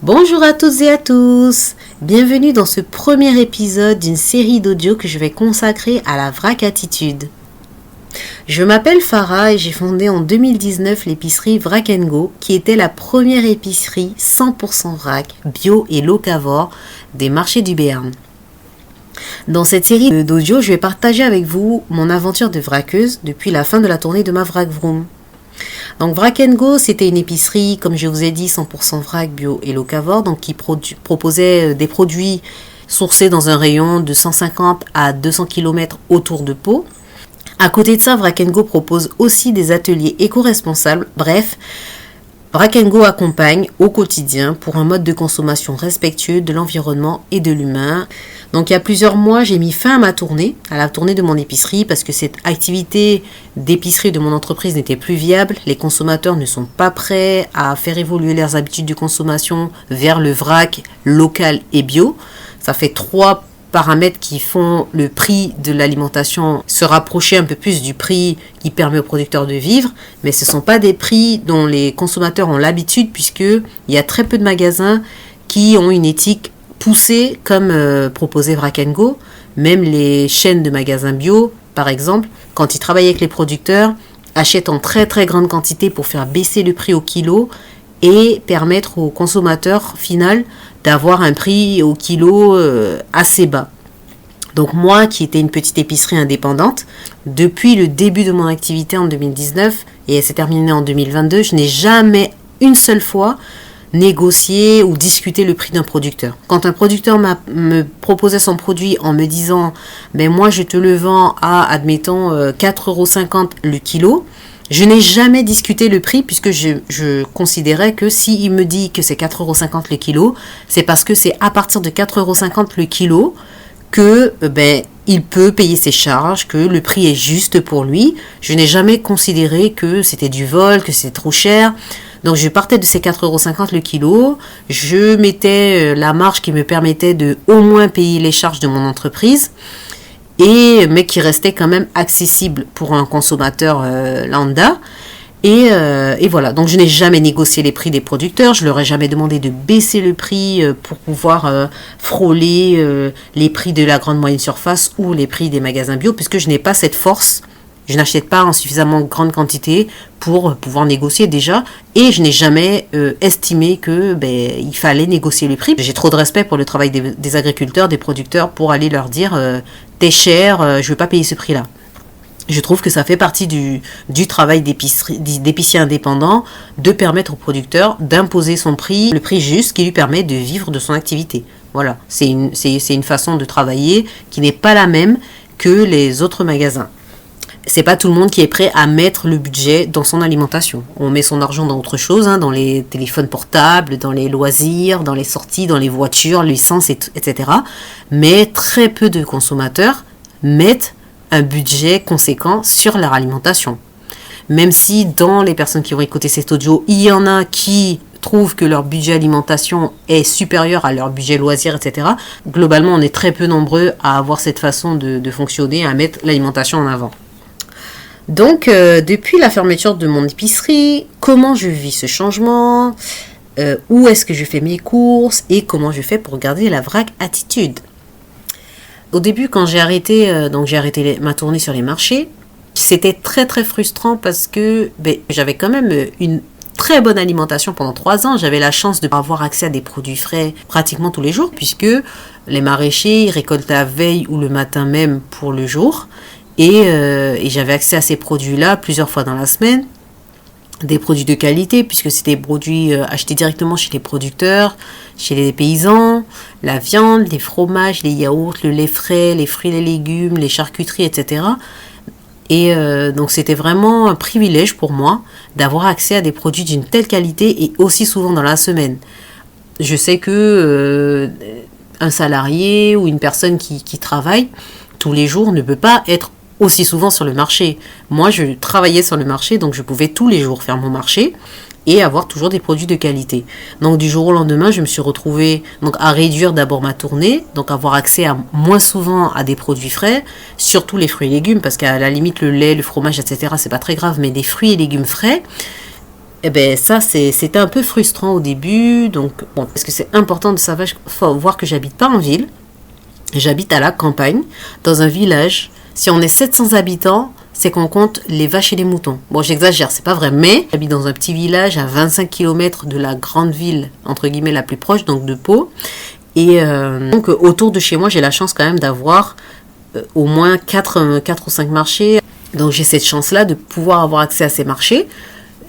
Bonjour à toutes et à tous, bienvenue dans ce premier épisode d'une série d'audio que je vais consacrer à la vrac attitude. Je m'appelle Farah et j'ai fondé en 2019 l'épicerie Vrac & Go qui était la première épicerie 100% vrac, bio et locavore des marchés du Béarn. Dans cette série d'audio, je vais partager avec vous mon aventure de vraqueuse depuis la fin de la tournée de ma Vrac Vroom. Donc Vrac & Go, c'était une épicerie, comme je vous ai dit, 100% vrac, bio et locavore, donc qui proposait des produits sourcés dans un rayon de 150 à 200 km autour de Pau. À côté de ça, Vrac & Go propose aussi des ateliers éco-responsables. Bref, Vrac & Go accompagne au quotidien pour un mode de consommation respectueux de l'environnement et de l'humain. Donc il y a plusieurs mois, j'ai mis fin à la tournée de mon épicerie parce que cette activité d'épicerie de mon entreprise n'était plus viable. Les consommateurs ne sont pas prêts à faire évoluer leurs habitudes de consommation vers le vrac local et bio. Ça fait 3 paramètres qui font le prix de l'alimentation se rapprocher un peu plus du prix qui permet aux producteurs de vivre, mais ce ne sont pas des prix dont les consommateurs ont l'habitude puisqu'il y a très peu de magasins qui ont une éthique poussée comme proposé Vrac & Go. Même les chaînes de magasins bio, par exemple, quand ils travaillent avec les producteurs, achètent en très très grande quantité pour faire baisser le prix au kilo et permettre au consommateur final d'avoir un prix au kilo assez bas. Donc moi, qui étais une petite épicerie indépendante, depuis le début de mon activité en 2019, et elle s'est terminée en 2022, je n'ai jamais une seule fois négocié ou discuté le prix d'un producteur. Quand un producteur me proposait son produit en me disant « ben moi je te le vends à, admettons, 4,50 € le kilo », je n'ai jamais discuté le prix puisque je considérais que s'il me dit que c'est 4,50 € le kilo, c'est parce que c'est à partir de 4,50 € le kilo que il peut payer ses charges, que le prix est juste pour lui. Je n'ai jamais considéré que c'était du vol, que c'était trop cher. Donc je partais de ces 4,50 € le kilo, je mettais la marge qui me permettait de au moins payer les charges de mon entreprise, mais qui restait quand même accessible pour un consommateur lambda. Et voilà, donc je n'ai jamais négocié les prix des producteurs, je leur ai jamais demandé de baisser le prix pour pouvoir frôler les prix de la grande moyenne surface ou les prix des magasins bio, puisque je n'ai pas cette force. Je n'achète pas en suffisamment grande quantité pour pouvoir négocier déjà. Et je n'ai jamais estimé que il fallait négocier le prix. J'ai trop de respect pour le travail des agriculteurs, des producteurs, pour aller leur dire t'es cher, je ne veux pas payer ce prix-là. Je trouve que ça fait partie du travail d'épicier indépendant de permettre au producteur d'imposer son prix, le prix juste qui lui permet de vivre de son activité. Voilà, c'est une façon de travailler qui n'est pas la même que les autres magasins. C'est pas tout le monde qui est prêt à mettre le budget dans son alimentation. On met son argent dans autre chose, dans les téléphones portables, dans les loisirs, dans les sorties, dans les voitures, l'essence, etc. Mais très peu de consommateurs mettent un budget conséquent sur leur alimentation. Même si dans les personnes qui vont écouter cet audio, il y en a qui trouvent que leur budget alimentation est supérieur à leur budget loisirs, etc. Globalement, on est très peu nombreux à avoir cette façon de fonctionner, à mettre l'alimentation en avant. Donc, depuis la fermeture de mon épicerie, comment je vis ce changement, où est-ce que je fais mes courses et comment je fais pour garder la vrac attitude. Au début, quand j'ai arrêté ma tournée sur les marchés, c'était très très frustrant parce que j'avais quand même une très bonne alimentation pendant 3 ans. J'avais la chance de avoir accès à des produits frais pratiquement tous les jours puisque les maraîchers ils récoltent la veille ou le matin même pour le jour. Et j'avais accès à ces produits-là plusieurs fois dans la semaine. Des produits de qualité, puisque c'était des produits achetés directement chez les producteurs, chez les paysans, la viande, les fromages, les yaourts, le lait frais, les fruits et les légumes, les charcuteries, etc. Et donc c'était vraiment un privilège pour moi d'avoir accès à des produits d'une telle qualité et aussi souvent dans la semaine. Je sais que un salarié ou une personne qui travaille tous les jours ne peut pas être aussi souvent sur le marché. Moi, je travaillais sur le marché, donc je pouvais tous les jours faire mon marché et avoir toujours des produits de qualité. Donc du jour au lendemain, je me suis retrouvée à réduire d'abord ma tournée, donc avoir accès à moins souvent à des produits frais, surtout les fruits et légumes, parce qu'à la limite le lait, le fromage, etc. c'est pas très grave, mais des fruits et légumes frais. Eh ben ça, c'était un peu frustrant au début. Donc, bon, parce que c'est important de savoir faut voir que j'habite pas en ville. J'habite à la campagne, dans un village. Si on est 700 habitants, c'est qu'on compte les vaches et les moutons. Bon, j'exagère, c'est pas vrai, mais j'habite dans un petit village à 25 km de la grande ville, entre guillemets, la plus proche, donc de Pau. Et donc, autour de chez moi, j'ai la chance quand même d'avoir au moins 4 ou 5 marchés. Donc, j'ai cette chance-là de pouvoir avoir accès à ces marchés.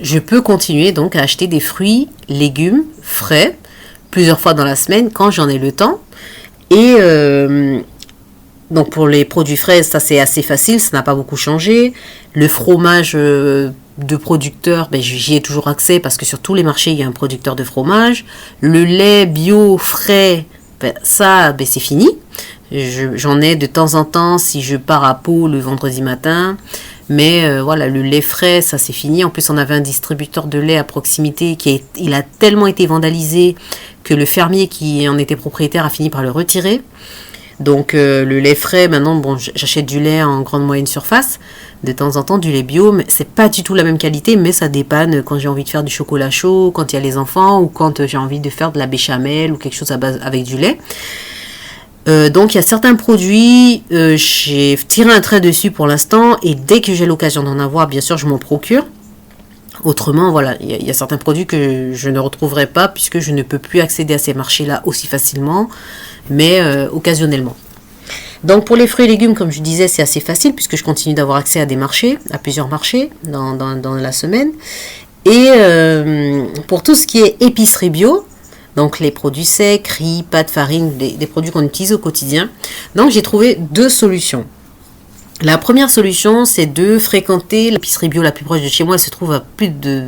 Je peux continuer donc à acheter des fruits, légumes frais, plusieurs fois dans la semaine, quand j'en ai le temps. Et donc pour les produits frais, ça c'est assez facile, ça n'a pas beaucoup changé. Le fromage de producteur, ben, j'y ai toujours accès parce que sur tous les marchés, il y a un producteur de fromage. Le lait bio frais, ben, ça ben, c'est fini. J'en ai de temps en temps si je pars à Pau le vendredi matin. Mais voilà, le lait frais, ça c'est fini. En plus, on avait un distributeur de lait à proximité il a tellement été vandalisé que le fermier qui en était propriétaire a fini par le retirer. Donc le lait frais, maintenant, bon, j'achète du lait en grande moyenne surface. De temps en temps, du lait bio, mais c'est pas du tout la même qualité, mais ça dépanne quand j'ai envie de faire du chocolat chaud, quand il y a les enfants, ou quand j'ai envie de faire de la béchamel ou quelque chose à base avec du lait. Donc il y a certains produits, j'ai tiré un trait dessus pour l'instant et dès que j'ai l'occasion d'en avoir, bien sûr, je m'en procure. Autrement, voilà, il y a certains produits que je ne retrouverai pas puisque je ne peux plus accéder à ces marchés-là aussi facilement, mais occasionnellement. Donc pour les fruits et légumes, comme je disais, c'est assez facile puisque je continue d'avoir accès à des marchés, à plusieurs marchés dans la semaine. Et pour tout ce qui est épicerie bio, donc les produits secs, riz, pâtes, farine, des produits qu'on utilise au quotidien. Donc j'ai trouvé 2 solutions. La première solution, c'est de fréquenter l'épicerie bio la plus proche de chez moi. Elle se trouve à plus de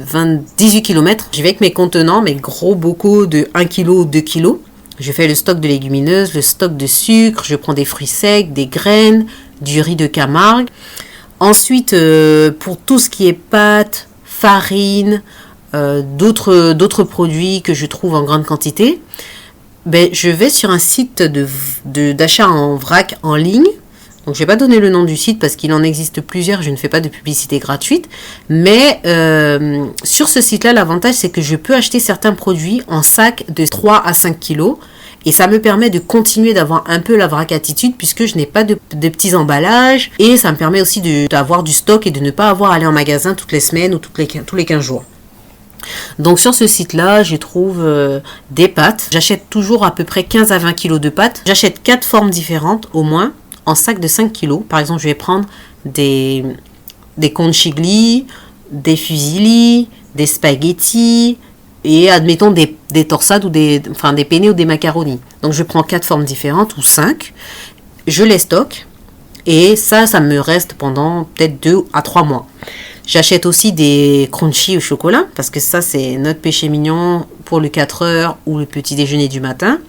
18 km. J'y vais avec mes contenants, mes gros bocaux de 1 kg ou 2 kg. Je fais le stock de légumineuses, le stock de sucre. Je prends des fruits secs, des graines, du riz de Camargue. Ensuite, pour tout ce qui est pâtes, farine, d'autres produits que je trouve en grande quantité, ben, je vais sur un site d'achat en vrac en ligne. Donc je ne vais pas donner le nom du site parce qu'il en existe plusieurs, je ne fais pas de publicité gratuite. Mais sur ce site-là, l'avantage c'est que je peux acheter certains produits en sac de 3 à 5 kilos. Et ça me permet de continuer d'avoir un peu la vrac attitude puisque je n'ai pas de petits emballages. Et ça me permet aussi d'avoir du stock et de ne pas avoir à aller en magasin toutes les semaines ou tous les 15 jours. Donc sur ce site-là, je trouve des pâtes. J'achète toujours à peu près 15 à 20 kg de pâtes. J'achète 4 formes différentes au moins en sac de 5 kg. Par exemple, je vais prendre des conchigli, des fusilli, des spaghettis et admettons des torsades ou des penne ou des macaronis. Donc je prends 4 formes différentes ou 5. Je les stocke et ça me reste pendant peut-être 2 à 3 mois. J'achète aussi des crunchy au chocolat, parce que ça, c'est notre péché mignon pour le 4 heures ou le petit déjeuner du matin.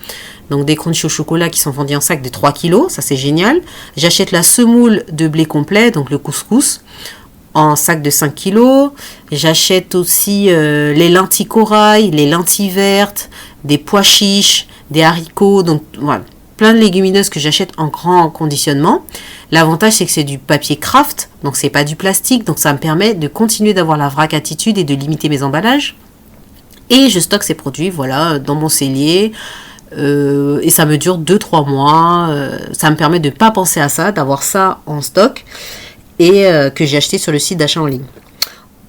Donc, des crunchy au chocolat qui sont vendus en sac de 3 kg, ça c'est génial. J'achète la semoule de blé complet, donc le couscous, en sac de 5 kg. J'achète aussi les lentilles corail, les lentilles vertes, des pois chiches, des haricots, donc voilà. Plein de légumineuses que j'achète en grand conditionnement. L'avantage, c'est que c'est du papier craft, donc c'est pas du plastique, donc ça me permet de continuer d'avoir la vrac attitude et de limiter mes emballages. Et je stocke ces produits, voilà, dans mon cellier, et ça me dure 2-3 mois. Ça me permet de ne pas penser à ça, d'avoir ça en stock, et que j'ai acheté sur le site d'achat en ligne.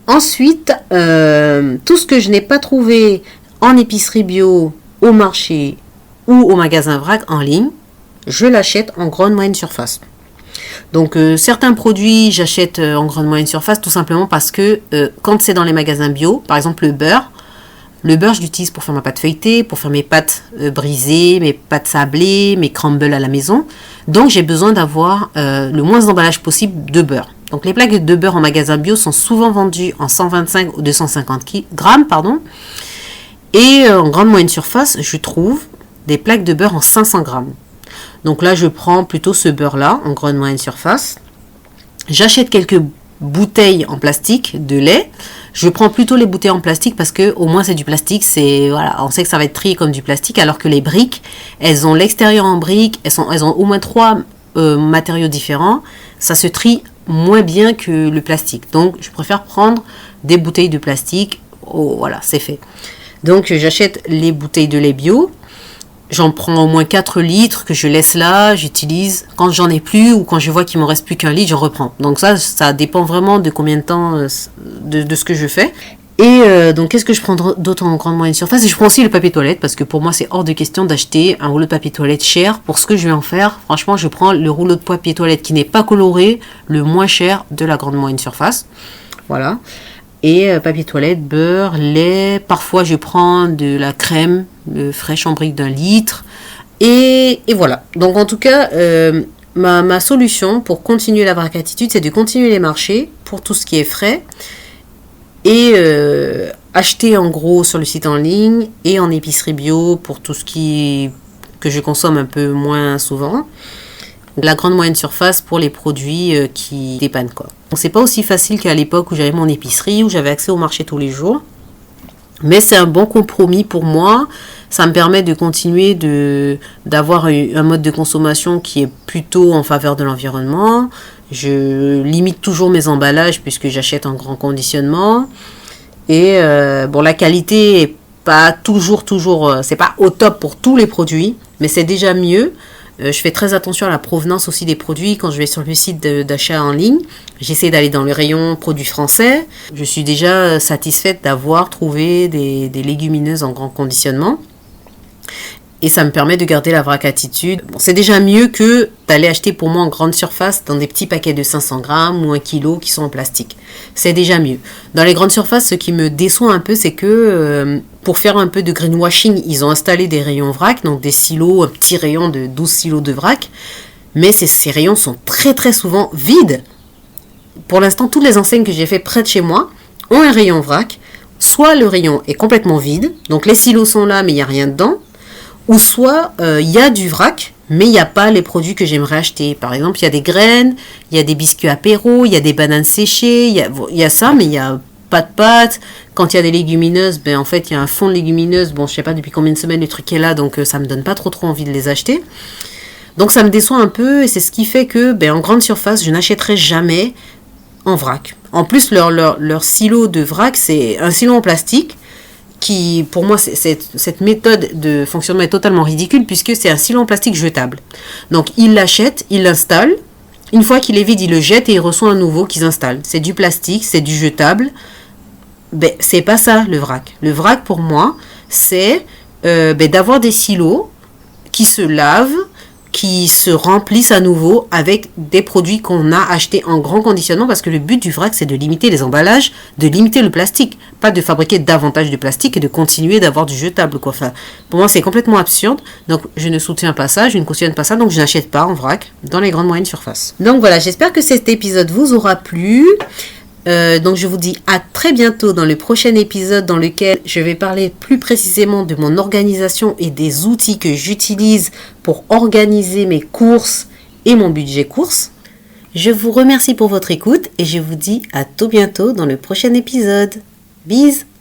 Ensuite, tout ce que je n'ai pas trouvé en épicerie bio, au marché, ou au magasin vrac en ligne, je l'achète en grande moyenne surface. Donc certains produits j'achète en grande moyenne surface tout simplement parce que quand c'est dans les magasins bio, par exemple le beurre je l'utilise pour faire ma pâte feuilletée, pour faire mes pâtes brisées, mes pâtes sablées, mes crumbles à la maison. Donc j'ai besoin d'avoir le moins d'emballage possible de beurre. Donc les plaques de beurre en magasin bio sont souvent vendues en 125 ou 250 grammes. Et en grande moyenne surface, je trouve des plaques de beurre en 500 grammes. Donc là, je prends plutôt ce beurre-là, en grande moyenne surface. J'achète quelques bouteilles en plastique de lait. Je prends plutôt les bouteilles en plastique parce que au moins c'est du plastique. On sait que ça va être trié comme du plastique, alors que les briques, elles ont l'extérieur en briques, elles ont au moins 3 matériaux différents. Ça se trie moins bien que le plastique. Donc, je préfère prendre des bouteilles de plastique oh, voilà, c'est fait. Donc j'achète les bouteilles de lait bio. J'en prends au moins 4 litres que je laisse là, j'utilise. Quand j'en ai plus ou quand je vois qu'il me reste plus qu'un litre, j'en reprends. Donc ça dépend vraiment de combien de temps de ce que je fais. Et donc qu'est-ce que je prends d'autre en grande moyenne surface? Et je prends aussi le papier toilette parce que pour moi c'est hors de question d'acheter un rouleau de papier toilette cher pour ce que je vais en faire. Franchement, je prends le rouleau de papier toilette qui n'est pas coloré, le moins cher de la grande moyenne surface. Voilà. Et papier toilette, beurre, lait. Parfois, je prends de la crème fraîche en brique d'1 litre. Et voilà. Donc, en tout cas, ma solution pour continuer la vrac attitude, c'est de continuer les marchés pour tout ce qui est frais. Et acheter en gros sur le site en ligne et en épicerie bio pour tout ce que je consomme un peu moins souvent. La grande moyenne surface pour les produits qui dépannent quoi. Donc c'est pas aussi facile qu'à l'époque où j'avais mon épicerie, où j'avais accès au marché tous les jours. Mais c'est un bon compromis pour moi. Ça me permet de continuer d'avoir un mode de consommation qui est plutôt en faveur de l'environnement. Je limite toujours mes emballages puisque j'achète en grand conditionnement. Et la qualité est pas toujours, c'est pas au top pour tous les produits, mais c'est déjà mieux. Je fais très attention à la provenance aussi des produits quand je vais sur le site d'achat en ligne. J'essaie d'aller dans le rayon produits français. Je suis déjà satisfaite d'avoir trouvé des légumineuses en grand conditionnement. Et ça me permet de garder la vrac attitude. Bon, c'est déjà mieux que d'aller acheter pour moi en grande surface dans des petits paquets de 500 grammes ou 1 kilo qui sont en plastique. C'est déjà mieux. Dans les grandes surfaces, ce qui me déçoit un peu, c'est que pour faire un peu de greenwashing, ils ont installé des rayons vrac, donc des silos, un petit rayon de 12 silos de vrac. Mais ces rayons sont très très souvent vides. Pour l'instant, toutes les enseignes que j'ai fait près de chez moi ont un rayon vrac. Soit le rayon est complètement vide, donc les silos sont là mais il n'y a rien dedans. Ou soit il y a du vrac, mais il n'y a pas les produits que j'aimerais acheter. Par exemple, il y a des graines, il y a des biscuits apéro, il y a des bananes séchées, il y a ça, mais il n'y a pas de pâtes. Quand il y a des légumineuses, en fait, il y a un fond de légumineuses. Bon, je ne sais pas depuis combien de semaines le truc est là, donc ça ne me donne pas trop envie de les acheter. Donc ça me déçoit un peu, et c'est ce qui fait que, en grande surface, je n'achèterai jamais en vrac. En plus, leur silo de vrac, c'est un silo en plastique, qui, pour moi, cette méthode de fonctionnement est totalement ridicule puisque c'est un silo en plastique jetable. Donc, il l'achète, il l'installe. Une fois qu'il est vide, il le jette et il reçoit un nouveau qu'ils installent. C'est du plastique, c'est du jetable. C'est pas ça, le vrac. Le vrac, pour moi, c'est d'avoir des silos qui se lavent, qui se remplissent à nouveau avec des produits qu'on a achetés en grand conditionnement parce que le but du vrac, c'est de limiter les emballages, de limiter le plastique, pas de fabriquer davantage de plastique et de continuer d'avoir du jetable, quoi. Enfin, pour moi, c'est complètement absurde. Donc, je ne soutiens pas ça, je ne cautionne pas ça, donc je n'achète pas en vrac dans les grandes moyennes surfaces. Donc voilà, j'espère que cet épisode vous aura plu. Donc je vous dis à très bientôt dans le prochain épisode dans lequel je vais parler plus précisément de mon organisation et des outils que j'utilise pour organiser mes courses et mon budget courses. Je vous remercie pour votre écoute et je vous dis à tout bientôt dans le prochain épisode. Bisous!